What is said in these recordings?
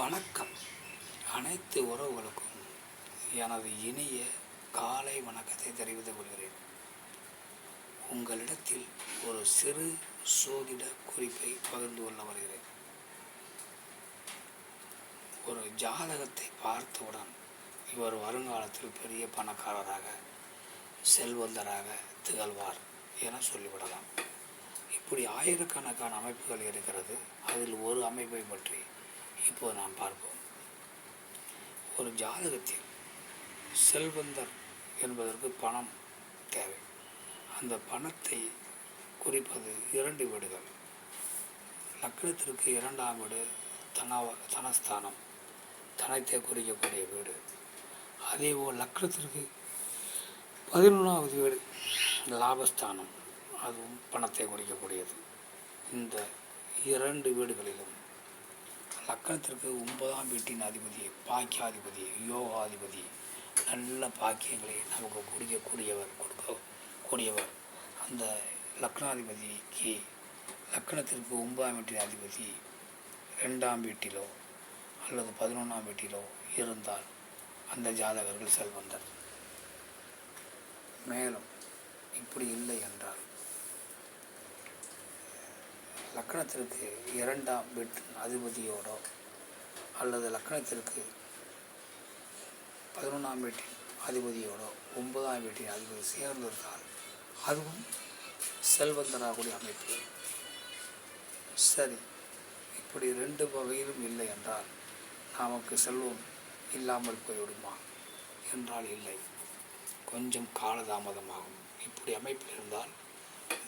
வணக்கம். அனைத்து உறவுகளுக்கும் எனது இனிய காலை வணக்கத்தை தெரிவித்துக் கொள்கிறேன். உங்களிடத்தில் ஒரு சிறு சோதிட குறிப்பை பகிர்ந்து கொள்ள வருகிறேன். ஒரு ஜாதகத்தை பார்த்தவுடன் இவர் வருங்காலத்தில் பெரிய பணக்காரராக, செல்வந்தராக திகழ்வார் என சொல்லிவிடலாம். இப்படி ஆயிரக்கணக்கான அமைப்புகள் இருக்கிறது. அதில் ஒரு அமைப்பை பற்றி இப்போது நாம் பார்ப்போம். ஒரு ஜாதகத்தில் செல்வந்தர் என்பதற்கு பணம் தேவை. அந்த பணத்தை குறிப்பது 2 வீடுகள். லக்னத்திற்கு 2ஆம் வீடு தனஸ்தானம், தனத்தை குறிக்கக்கூடிய வீடு. அதேபோல் லக்னத்திற்கு 11வது வீடு லாபஸ்தானம், அதுவும் பணத்தை குறிக்கக்கூடியது. இந்த 2 வீடுகளிலும் லக்னத்திற்கு 9ஆம் வீட்டின் அதிபதி, பாக்கியாதிபதி, யோகாதிபதி, நல்ல பாக்கியங்களை நமக்கு கொடுக்கக்கூடியவர். அந்த லக்னாதிபதிக்கு லக்னத்திற்கு 9ஆம் வீட்டின் அதிபதி 2ஆம் வீட்டிலோ அல்லது 11ஆம் வீட்டிலோ இருந்தால் அந்த ஜாதகர்கள் செல்வந்தர். மேலும் இப்படி இல்லை என்றால் லக்னத்திற்கு 2ஆம் வீட்டின் அதிபதியோடோ அல்லது லக்னத்திற்கு 11ஆம் வீட்டின் அதிபதியோடோ 9ஆம் வீட்டின் அதிபதி சேர்ந்திருந்தால் அதுவும் செல்வந்தராகக்கூடிய அமைப்பு. சரி, இப்படி 2 வகையிலும் இல்லை என்றால் நமக்கு செல்வம் இல்லாமல் போய்விடுமா என்றால் இல்லை, கொஞ்சம் காலதாமதமாகும். இப்படி அமைப்பில் இருந்தால்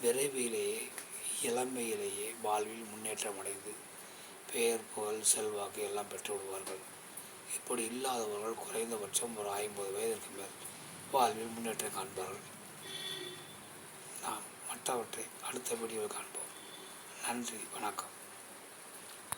விரைவிலேயே, இளமையிலேயே வாழ்வில் முன்னேற்றம் அடைந்து பெயர், புகழ், செல்வாக்கு எல்லாம் பெற்று விடுவார்கள். இப்படி இல்லாதவர்கள் குறைந்தபட்சம் ஒரு 50 வயதிற்கு மேல் வாழ்வில் முன்னேற்றம் காண்பார்கள். நாம் மற்றவற்றை அடுத்த வீடியோவில் காண்போம். நன்றி, வணக்கம்.